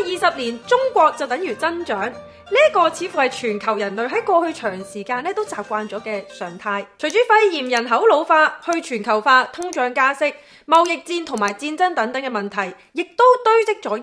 20年，中國就等於增長。呢個似乎係全球人類喺過去長時間都習慣咗嘅常態。隨住肺炎、人口老化、去全球化、通脹加息、貿易戰同埋戰爭等等嘅問題，亦都堆積咗一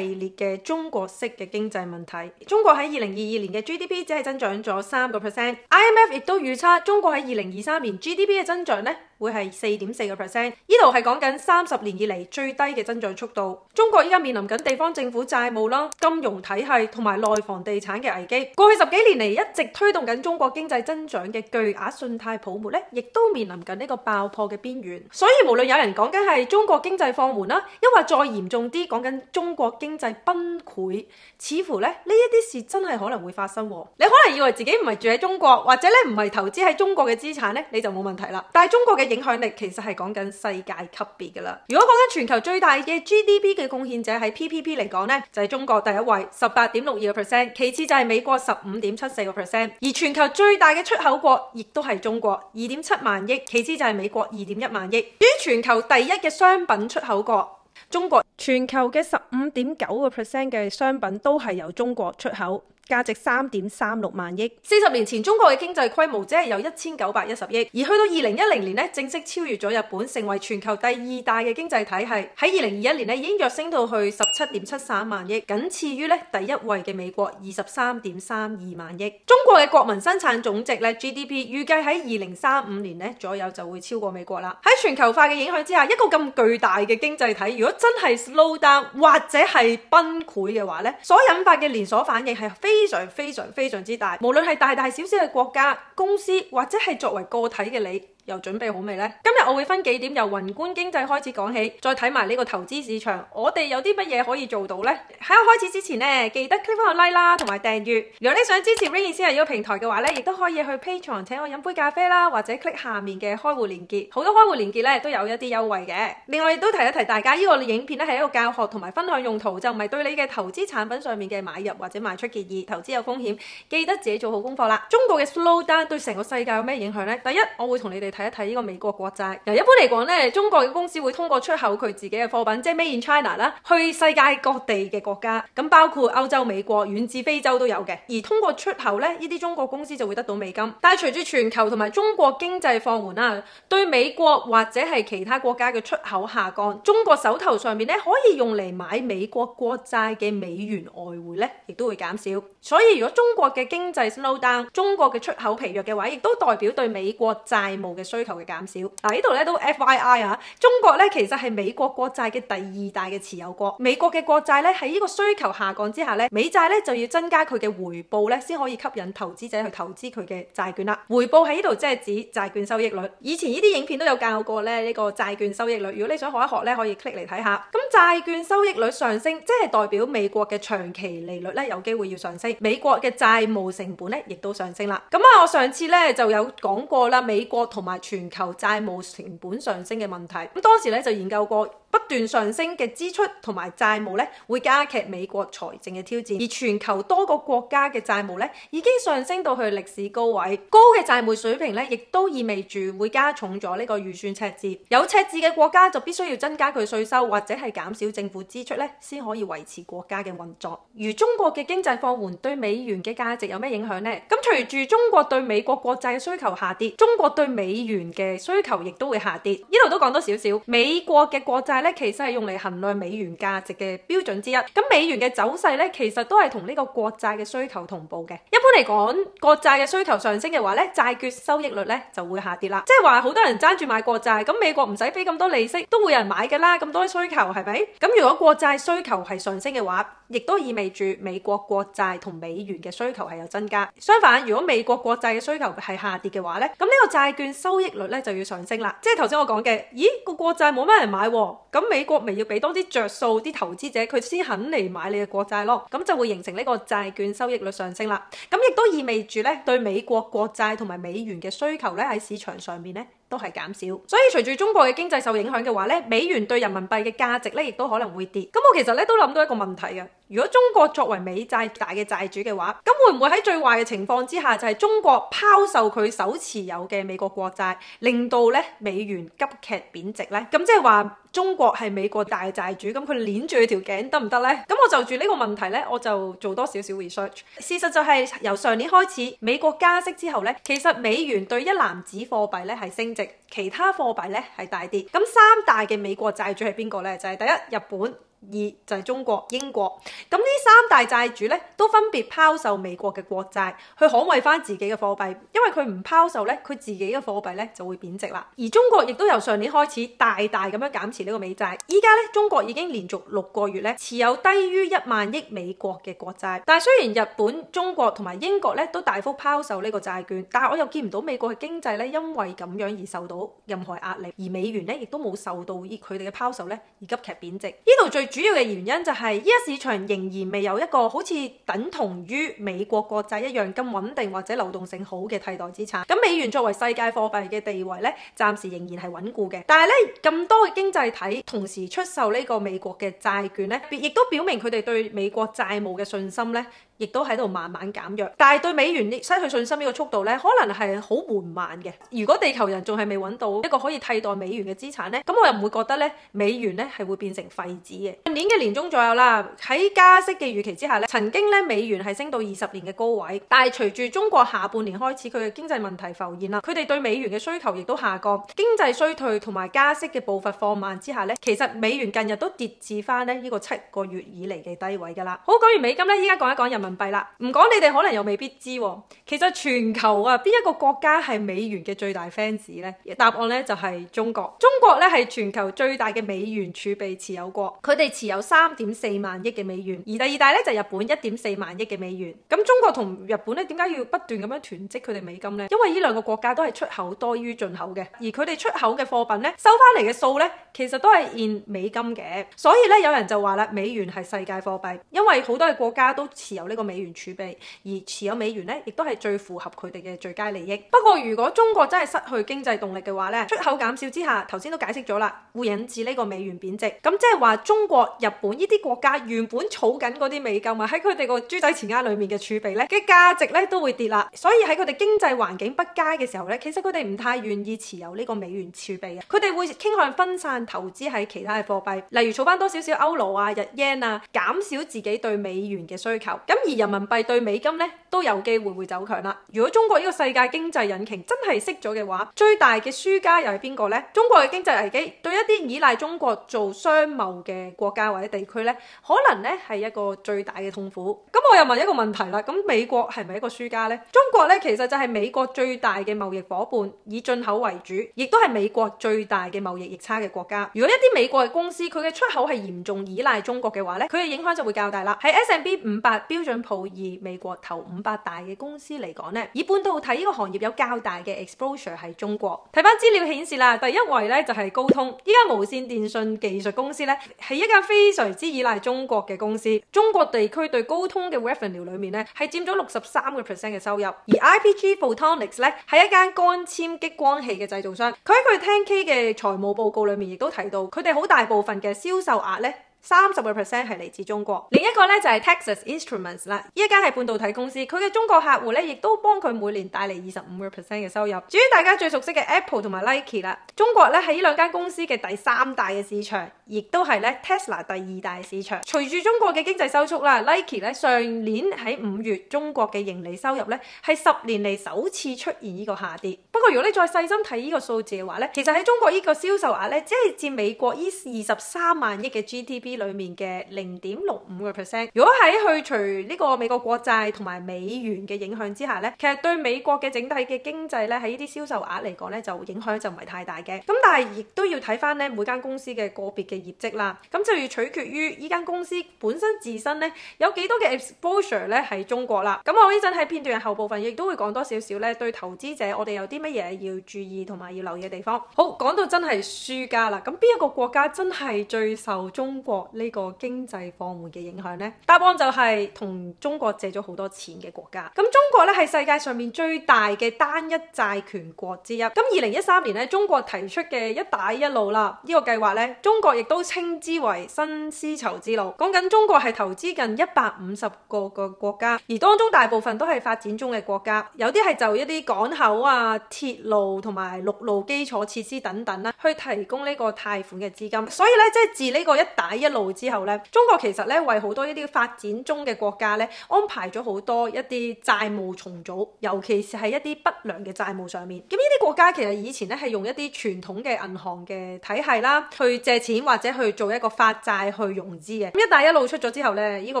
系列嘅中國式嘅經濟問題。中國喺2022年嘅 GDP 只係增長咗3%，IMF 亦都預測中國喺2023年 GDP 嘅增長會係4.4%，呢度係講緊30年以嚟最低嘅增長速度。中國依家面臨緊地方政府債務啦、金融體系同埋內房地產嘅危機。過去10幾年嚟一直推動緊中國經濟增長嘅巨額信貸泡沫亦都面臨緊呢個爆破嘅邊緣。所以無論有人講緊係中國經濟放緩啦，抑或再嚴重啲講緊中國經濟崩潰，似乎呢一啲事真係可能會發生。你可能以為自己唔係住喺中國，或者唔係投資喺中國嘅資產你就冇問題啦。但係中國嘅影響力其實係講緊世界級別㗎啦。如果講緊全球最大嘅 GDP 嘅貢獻者喺 PPP 嚟講就係中國第一位18.62%，其次就係美國15.74%，而全球最大嘅出口國亦都係中國2.7萬億，其次就係美國2.1萬億。至於全球第一嘅商品出口國中國，全球嘅15.9% 嘅商品都係由中國出口，價值3.36萬億。40年前中國嘅經濟規模只係有1910億，而去到2010年正式超越咗日本，成為全球第2大嘅經濟體系。喺2021年已經躍升到去17.73萬億，僅次於第一位嘅美國23.32萬億。中國嘅國民生產總值GDP 預計喺2035年左右就會超過美國啦。喺全球化嘅影響之下，一個咁巨大嘅經濟體，如果真係 slow down 或者係崩潰嘅話所引發嘅連鎖反應係非常之大，無論係大大小小嘅國家、公司或者係作為個體嘅你，又準備好未呢？今日我會分幾點由宏觀經濟開始講起，再睇埋呢個投資市場，我哋有啲乜嘢可以做到呢？喺我開始之前記得 click 翻個 like 啦，同埋訂閱。如果你想支持 Ring 先係呢個平台嘅話亦都可以去 Patreon 請我飲杯咖啡啦，或者 click 下面嘅開戶連結，好多開戶連結都有一啲優惠嘅。另外亦都提一提大家，呢個影片係一個教學同埋分享用途，就唔係對你嘅投資產品上面嘅買入或者賣出建議，投資有風險，記得自己做好功課啦。中國嘅 slow down 對成個世界有咩影響呢？第一，我會同你哋睇一睇呢個美國國債。一般嚟講中國嘅公司會通過出口佢自己嘅貨品，即係 Made in China 啦，去世界各地嘅國家，咁包括歐洲、美國、遠至非洲都有嘅。而通過出口呢啲中國公司就會得到美金。但係隨住全球同埋中國經濟放緩啦，對美國或者係其他國家嘅出口下降，中國手頭上面可以用嚟買美國國債嘅美元外匯亦都會減少。所以如果中國嘅經濟 slow down， 中國嘅出口疲弱嘅話，亦都代表對美國債務嘅需求嘅減少。呢度都 FYI 啊，中國其實係美國國債嘅第2大嘅持有國。美國嘅國債喺呢個需求下降之下美債就要增加佢嘅回報先可以吸引投資者去投資佢嘅債券啦。回報喺呢度即係指債券收益率。以前呢啲影片都有教過呢個債券收益率，如果你想學一學可以 click 嚟睇下。咁債券收益率上升，即係代表美國嘅長期利率有機會要上升，美國嘅債務成本亦都上升啦。咁我上次就有講過啦，美國同埋全球債務成本上升嘅問題。咁當時就研究過不斷上升嘅支出同埋債務會加劇美國財政嘅挑戰，而全球多個國家嘅債務已經上升到去歷史高位，高嘅債務水平亦都意味住會加重咗呢個預算赤字。有赤字嘅國家就必須要增加佢稅收或者係減少政府支出先可以維持國家嘅運作。而中國嘅經濟放緩對美元嘅價值有咩影響呢？咁隨住中國對美國國債嘅需求下跌，中國對美元嘅需求亦都會下跌。呢度都講多少少，美國嘅國債其實係用嚟衡量美元價值嘅標準之一。咁美元嘅走勢其實都係同呢個國債嘅需求同步嘅。一般嚟講，國債嘅需求上升嘅話債券收益率就會下跌啦。即係話好多人爭住買國債，咁美國唔使俾咁多利息，都會有人買㗎啦。咁多需求係咪？咁如果國債需求係上升嘅話，亦都意味住美國國債同美元嘅需求係有增加。相反，如果美國國債嘅需求係下跌嘅話咁呢個債券收益率就要上升啦。即係頭先我講嘅，咦個國債冇咩人買喎，咁美國咪要俾多啲着數啲投資者，佢先肯嚟買你嘅國債咯。咁就會形成呢個債券收益率上升啦。咁亦都意味住對美國國債同埋美元嘅需求喺市場上面都係減少。所以隨住中國嘅經濟受影響嘅話美元對人民幣嘅價值亦都可能會跌。咁我其實都諗到一個問題啊，如果中國作為美債大嘅債主嘅話，咁會唔會喺最壞嘅情況之下，就係中國拋售佢手持有嘅美國國債，令到咧美元急劇貶值呢？咁即係話中國係美國大債主，咁佢鏈住佢條頸得唔得呢？咁我就住呢個問題呢，我就做多少少 research。事實就係由上年開始，美國加息之後呢，其實美元對一籃子貨幣呢係升值，其他貨幣呢係大跌。咁三大嘅美國債主係邊個呢？就係第一，日本。二就係中國、英國，咁呢三大債主咧都分別拋售美國嘅國債，去捍衛翻自己嘅貨幣，因為佢唔拋售咧，佢自己嘅貨幣咧就會貶值啦。而中國亦都由上年開始大大咁樣減持呢個美債，依家咧中國已經連續6個月咧持有低於1萬億美國嘅國債。但係雖然日本、中國同埋英國咧都大幅拋售呢個債券，但係我又見唔到美國嘅經濟咧因為咁樣而受到任何壓力，而美元咧亦都冇受到佢哋嘅拋售咧而急劇貶值。呢度最主要嘅原因就係依家市場仍然未有一個好似等同於美國國債一樣咁穩定或者流動性好嘅替代資產。咁美元作為世界貨幣嘅地位咧，暫時仍然係穩固嘅。但係咧咁多嘅經濟體同時出售呢個美國嘅債券咧，亦都表明佢哋對美國債務嘅信心咧，亦都喺度慢慢減弱。但係對美元失去信心呢個速度咧，可能係好緩慢嘅。如果地球人仲係未揾到一個可以替代美元嘅資產咧，咁我又唔會覺得咧美元咧係會變成廢紙嘅。去年嘅年中左右啦，喺加息嘅預期之下咧，曾經咧美元係升到20年嘅高位，但係隨住中國下半年開始佢嘅經濟問題浮現啦，佢哋對美元嘅需求亦都下降，經濟衰退同埋加息嘅步伐放慢之下咧，其實美元近日都跌至翻呢個7個月以嚟嘅低位噶啦。好，講完美金咧，依家講一講人民幣啦。唔講你哋可能又未必知喎，其實全球啊邊一個國家係美元嘅最大 fans 呢？答案咧就係中國。中國咧係全球最大嘅美元儲備持有國，佢哋持有3.4萬億嘅美元，而第二大咧就係日本1.4萬億嘅美元。咁中國同日本咧點解要不斷咁樣囤積佢哋美金呢？因為呢兩個國家都係出口多於進口嘅，而佢哋出口嘅貨品咧收翻嚟嘅數咧其實都係 in 美金嘅，所以咧有人就話啦，美元係世界貨幣，因為好多嘅國家都持有呢個美元儲備，而持有美元咧亦都係最符合佢哋嘅最佳利益。不過如果中國真係失去經濟動力嘅話咧，出口減少之下，頭先都解釋咗啦，會引致呢個美元貶值。咁即係話中國、日本呢啲國家原本儲緊嗰啲美金啊，喺佢哋個豬仔錢罌裏面嘅儲備咧嘅價值咧都會跌啦。所以喺佢哋經濟環境不佳嘅時候咧，其實佢哋唔太願意持有呢個美元儲備嘅，佢哋會傾向分散投資喺其他嘅貨幣，例如儲翻多少少歐羅啊、日元啊，減少自己對美元嘅需求。咁而人民幣對美金咧都有機會走強啦。如果中國呢個世界經濟引擎真係熄咗嘅話，最大嘅輸家又係邊個呢？中國嘅經濟危機對一啲依賴中國做商貿嘅國家或者地區咧，可能咧係一個最大嘅痛苦。咁我又問一個問題啦，咁美國係咪一個輸家呢？中國咧其實就係美國最大嘅貿易伙伴，以進口為主，亦都係美國最大嘅貿易逆差嘅國家。如果一啲美國嘅公司佢嘅出口係嚴重依賴中國嘅話咧，佢嘅影響就會較大啦。喺 S&P 500標準普爾美國頭500大嘅公司嚟講咧，以半導體呢個行業有較大嘅 exposure 係中國。睇翻資料顯示啦，第一位咧就係高通，呢間無線電信技術公司咧係一間非常之依賴中國嘅公司。中國地區對高通嘅 revenue 裏面咧係佔咗63% 嘅收入，而 IPG Photonics 咧係一間光纖激光器嘅製造商。佢喺佢 10K 嘅財務報告裏面亦都提到，佢哋好大部分嘅銷售額咧30% 係嚟自中國。另一個咧就係 Texas Instruments 啦，呢一間係半導體公司，佢嘅中國客戶咧亦都幫佢每年帶嚟25% 嘅收入。至於大家最熟悉嘅 Apple 同埋 Nike 啦，中國咧係呢兩間公司嘅第3大嘅市場，亦都係咧 Tesla 第2大市場。隨住中國嘅經濟收縮啦， Nike 咧上年喺5月中國嘅盈利收入咧係10年嚟首次出現呢個下跌。不過如果你再細心睇呢個數字嘅話咧，其實喺中國呢個銷售額咧只係佔美國呢23萬億嘅 GDP裏面嘅 0.65%。 如果喺去除呢個美國國債同埋美元嘅影響之下咧，其實對美國嘅整體嘅經濟咧喺呢啲銷售額嚟講咧就影響就唔係太大嘅。咁但係亦都要睇翻咧每間公司嘅個別嘅業績啦，咁就要取決於呢間公司本身自身咧有幾多嘅 exposure 咧喺中國啦。咁我呢陣喺片段後部分亦都會講多少少咧對投資者我哋有啲乜嘢要注意同埋要留意嘅地方。好，講到真係輸家啦，咁邊一個國家真係最受中國國呢個經濟放緩嘅影響呢？答案就係同中國借咗好多錢嘅國家。咁中國咧係世界上面最大嘅單一債權國之一。咁2013年咧，中國提出嘅一帶一路啦，呢個計劃咧，中國亦都稱之為新絲綢之路。講緊中國係投資近150個國家，而當中大部分都係發展中嘅國家，有啲係就一啲港口啊、鐵路同埋陸路基礎設施等等啦，去提供呢個貸款嘅資金。所以咧，即係自呢個一帶一路之後咧，中國其實咧為好多一啲發展中嘅國家咧安排咗好多一啲債務重組，尤其是係一啲不良嘅債務上面。咁呢啲國家其實以前咧係用一啲傳統嘅銀行嘅體系啦，去借錢或者去做一個發債去融資嘅。咁一帶一路出咗之後咧，呢個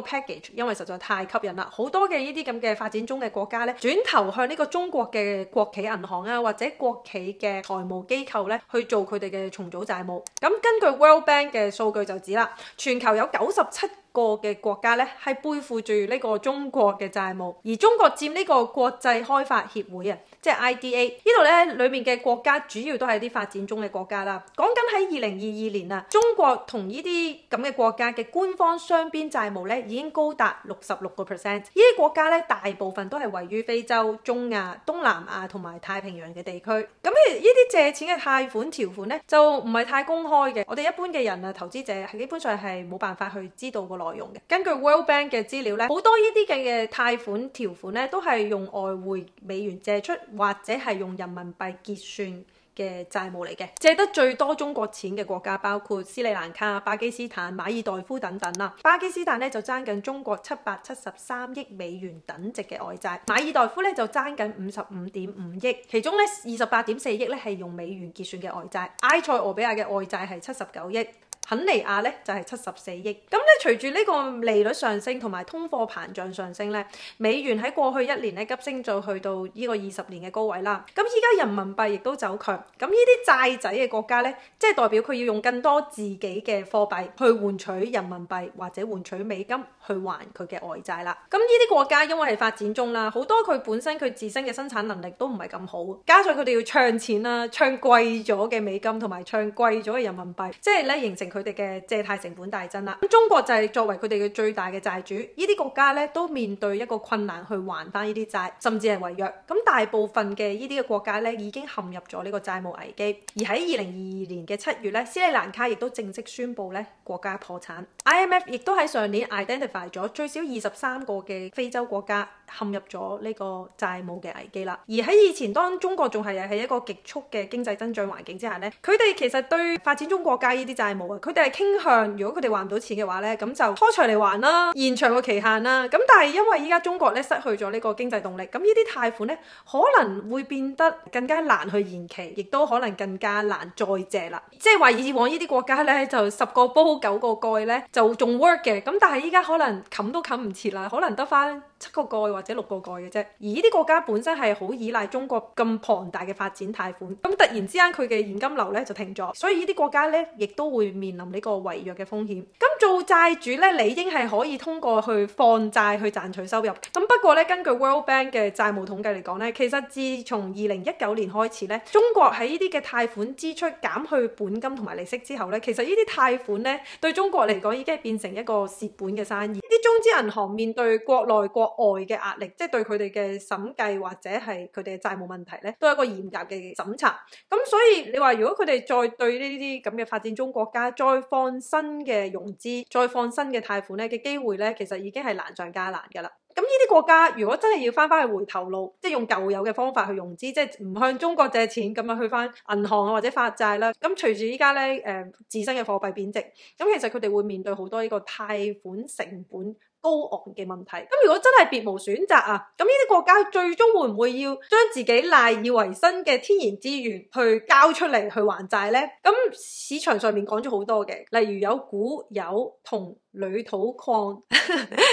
package 因為實在太吸引啦，好多嘅呢啲咁嘅發展中嘅國家咧，轉頭向呢個中國嘅國企銀行啊或者國企嘅財務機構咧去做佢哋嘅重組債務。咁根據 World Bank 嘅數據就指啦，全球有97個嘅國家咧係背負住呢個中國嘅債務，而中國佔呢個國際開發協會啊，即係 IDA 呢度咧裏面嘅國家主要都係啲發展中嘅國家啦。講緊喺2022年啊，中國同呢啲咁嘅國家嘅官方雙邊債務咧已經高達66%。呢啲國家咧大部分都係位於非洲、中亞、東南亞同埋太平洋嘅地區。咁呢啲借錢嘅貸款條款咧就唔係太公開嘅，我哋一般嘅人啊投資者係基本上係冇辦法去知道個內容嘅。根據 World Bank 嘅資料咧，好多呢啲嘅貸款條款咧都係用外匯美元借出，或者係用人民幣結算嘅債務嚟嘅。借得最多中國錢嘅國家包括斯里蘭卡、巴基斯坦、馬爾代夫等等啦。巴基斯坦咧就爭緊中國773億美元等值嘅外債，馬爾代夫咧就爭緊55.5億，其中咧28.4億咧係用美元結算嘅外債。埃塞俄比亞嘅外債係79億。肯尼亞咧就係74億。咁咧隨住呢個利率上升同埋通貨膨脹上升咧，美元喺過去1年咧急升咗去到呢個20年嘅高位啦。咁依家人民幣亦都走強，咁呢啲債仔嘅國家咧，即係代表佢要用更多自己嘅貨幣去換取人民幣或者換取美金去還佢嘅外債啦。咁呢啲國家因為係發展中啦，好多佢本身佢自身嘅生產能力都唔係咁好，加上佢哋要唱錢啦，唱貴咗嘅美金同埋唱貴咗嘅人民幣，即係咧形成佢哋嘅借貸成本大增啦。咁中國就係作為佢哋嘅最大嘅債主，呢啲國家咧都面對一個困難去還翻呢啲債，甚至係違約。咁大部分嘅呢啲嘅國家咧已經陷入咗呢個債務危機。而喺2022年嘅7月咧，斯里蘭卡亦都正式宣布咧國家破產。IMF 亦都喺上年 identify 咗最少23個嘅非洲國家陷入咗呢個債務嘅危機啦。而喺以前當中國仲係喺一個極速嘅經濟增長環境之下咧，佢哋其實對發展中國家呢啲債務啊，佢哋係傾向如果佢哋還唔到錢嘅話咧，咁就拖長嚟還啦，延長個期限啦。咁但係因為依家中國咧失去咗呢個經濟動力，咁呢啲貸款咧可能會變得更加難去延期，亦都可能更加難再借啦。即係話以往呢啲國家咧就10個煲9個蓋咧就仲 work 嘅，咁但係依家可能冚都冚唔切啦，可能得翻7個蓋或者6個蓋嘅啫。而呢啲國家本身係好依賴中國咁龐大嘅發展貸款，咁突然之間佢嘅現金流咧就停咗，所以呢啲國家咧亦都會面臨呢個違約嘅風險。咁做債主咧理應係可以通過去放債去賺取收入。咁不過咧根據 World Bank 嘅債務統計嚟講咧，其實自從2019年開始咧，中國喺呢啲嘅貸款支出減去本金同埋利息之後咧，其實呢啲貸款咧對中國嚟講已經係變成一個蝕本嘅生意。啲中資銀行面對國內國外嘅壓力，即係對佢哋嘅審計或者係佢哋嘅債務問題咧，都係一個嚴格嘅審查。咁所以你話如果佢哋再對呢啲咁嘅發展中國家再放新嘅融資、再放新嘅貸款咧嘅機會咧，其實已經係難上加難㗎啦。咁呢啲國家如果真係要翻去回頭路，即係用舊有嘅方法去融資，即係唔向中國借錢咁樣去翻銀行啊或者發債啦。咁隨住依家咧自身嘅貨幣貶值，咁其實佢哋會面對好多呢個貸款成本高昂嘅問題。咁如果真係別無選擇啊，咁呢啲國家最終會唔會要將自己賴以為生嘅天然資源去交出嚟去還債呢？咁市場上面講咗好多嘅，例如有鈷、鈾、銅、鋁土礦。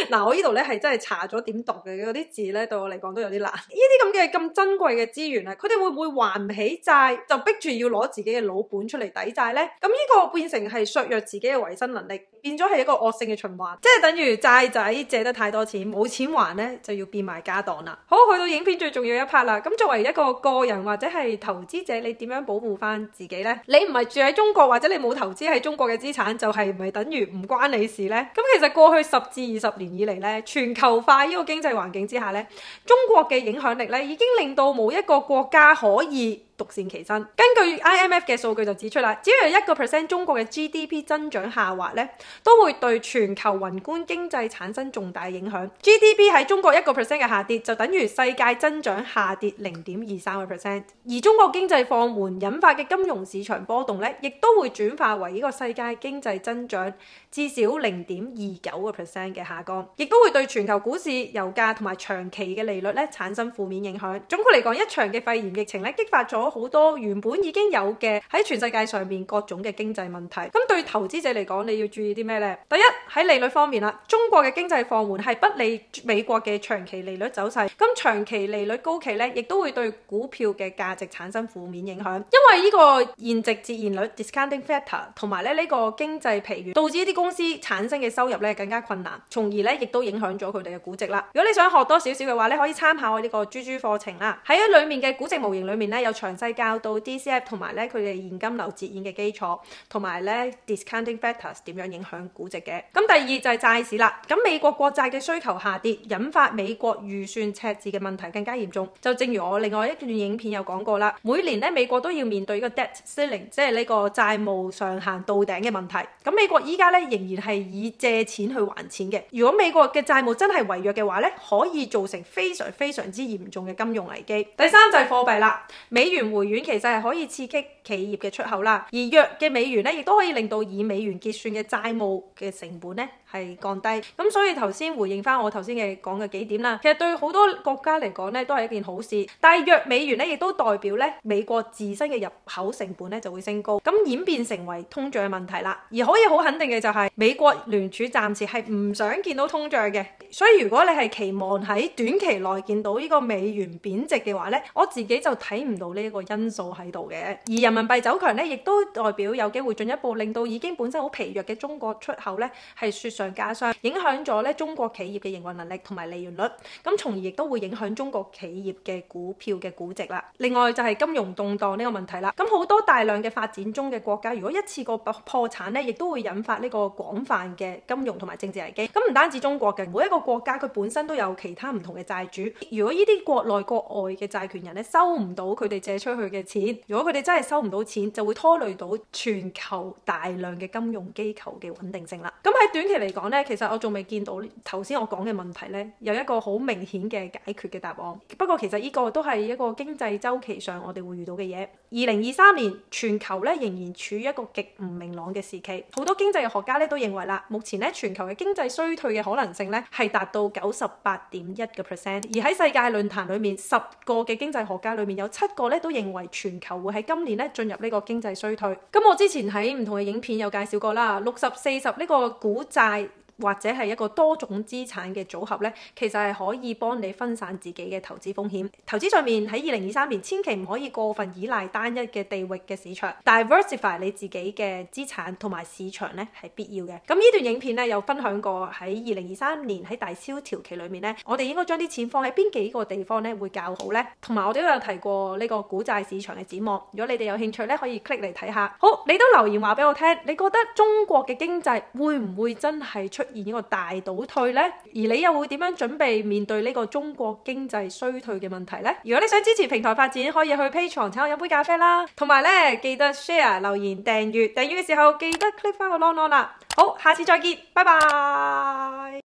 嗱，我呢度咧係真係查咗點讀嘅，嗰啲字咧對我嚟講都有啲難。呢啲咁珍貴嘅資源啊，佢哋會唔會還唔起債，就逼住要攞自己嘅老本出嚟抵債咧？咁呢個變成係削弱自己嘅維生能力，變咗係一個惡性嘅循環，即係等於債仔借得太多錢，冇錢還咧就要變賣家當啦。好，去到影片最重要一 part 啦。咁作為一個個人或者係投資者，你點樣保護翻自己呢？你唔係住喺中國或者你冇投資喺中國嘅資產，就係唔係等於唔關你事呢？咁其實過去10至20年以嚟咧，全球化呢個經濟環境之下咧，中國嘅影響力咧已經令到冇一個國家可以獨善其身。根據 IMF 嘅數據就指出啦，只要有1% 中國嘅 GDP 增長下滑咧，都會對全球宏觀經濟產生重大影響。GDP 喺中國1% 嘅下跌，就等於世界增長下跌0.23%。而中國經濟放緩引發嘅金融市場波動咧，亦都會轉化為呢個世界經濟增長至少0.29% 嘅下降，亦都會對全球股市、油價同埋長期嘅利率咧產生負面影響。總括嚟講，一場嘅肺炎疫情咧，激發咗好多原本已經有嘅喺全世界上面各種嘅經濟問題。咁對投資者嚟講，你要注意啲咩呢？第一，喺利率方面啦，中國嘅經濟放緩係不利美國嘅長期利率走勢。咁長期利率高企咧，亦都會對股票嘅價值產生負面影響，因為呢個現值折現率 discounting factor 同埋呢個經濟疲軟，導致一啲公司產生嘅收入咧更加困難，從而咧亦都影響咗佢哋嘅估值啦。如果你想學多少少嘅話咧，可以參考我呢個豬豬課程啦。喺裏面嘅估值模型裏面咧，有詳細教到 DCF 同埋咧佢哋現金流折現嘅基礎，同埋咧 discounting factors 點樣影響估值嘅。咁第二就係債市啦。咁美國國債嘅需求下跌，引發美國預算赤字嘅問題更加嚴重。就正如我另外一段影片有講過啦，每年咧美國都要面對呢個 debt ceiling， 即係呢個債務上限到頂嘅問題。咁美國依家咧仍然係以借錢去還錢嘅。如果美國嘅債務真係違約嘅話咧，可以造成非常之嚴重嘅金融危機。第三就係貨幣啦，美元回軟其實係可以刺激企業嘅出口啦，而弱嘅美元咧亦都可以令到以美元結算嘅債務嘅成本咧係降低。咁所以頭先回應翻我頭先講嘅幾點啦，其實對好多國家嚟講咧都係一件好事，但係弱美元咧亦都代表咧美國自身嘅入口成本咧就會升高，咁演變成為通脹嘅問題啦。而可以好肯定嘅就係美國聯儲暫時係唔想見到通脹嘅，所以如果你係期望喺短期內見到呢個美元貶值嘅話咧，我自己就睇唔到呢一個因素喺度嘅。而人民幣走強咧，亦都代表有機會進一步令到已經本身好疲弱嘅中國出口咧係雪上加霜，影響咗咧中國企業嘅營運能力同埋利潤率，咁從而亦都會影響中國企業嘅股票嘅估值啦。另外就係金融動盪呢個問題啦，咁好多大量嘅發展中嘅國家，如果一次過破產咧，亦都會引發呢個廣泛嘅金融同埋政治危機。咁唔單止中國嘅，每一個國家佢本身都有其他唔同嘅債主。如果呢啲國內國外嘅債權人咧收唔到佢哋借出去嘅錢，如果佢哋真係收唔到錢，就會拖累到全球大量嘅金融機構嘅穩定性啦。咁喺短期嚟講咧，其實我仲未見到頭先我講嘅問題咧有一個好明顯嘅解決嘅答案。不過其實呢個都係一個經濟週期上我哋會遇到嘅嘢。2023年全球咧仍然處於一個極唔明朗嘅時期，好多經濟學家咧都認為啦，目前咧全球嘅經濟衰退嘅可能性咧係達到98.1%，而喺世界論壇裏面10個嘅經濟學家裏面有7個咧都認為全球會喺今年咧進入呢個經濟衰退。咁我之前喺唔同嘅影片有介紹過啦，60-40呢個股債或者係一個多種資產嘅組合咧，其實係可以幫你分散自己嘅投資風險。投資上面喺2023年千祈唔可以過分依賴單一嘅地域嘅市場 ，diversify 你自己嘅資產同埋市場咧係必要嘅。咁呢段影片咧有分享過喺2023年喺大蕭條期裏面咧，我哋應該將啲錢放喺邊幾個地方咧會較好咧？同埋我哋都有提過呢個股債市場嘅展望。如果你哋有興趣咧，可以 click 嚟睇下。好，你都留言話俾我聽，你覺得中國嘅經濟會唔會真係出現呢個大倒退呢？而你又會點樣準備面對呢個中國經濟衰退嘅問題呢？如果你想支持平台發展，可以去 Patreon 請我飲杯咖啡啦。同埋咧，記得 share 留言訂閱嘅時候記得 click 翻個 long 啦。好，下次再見，拜拜。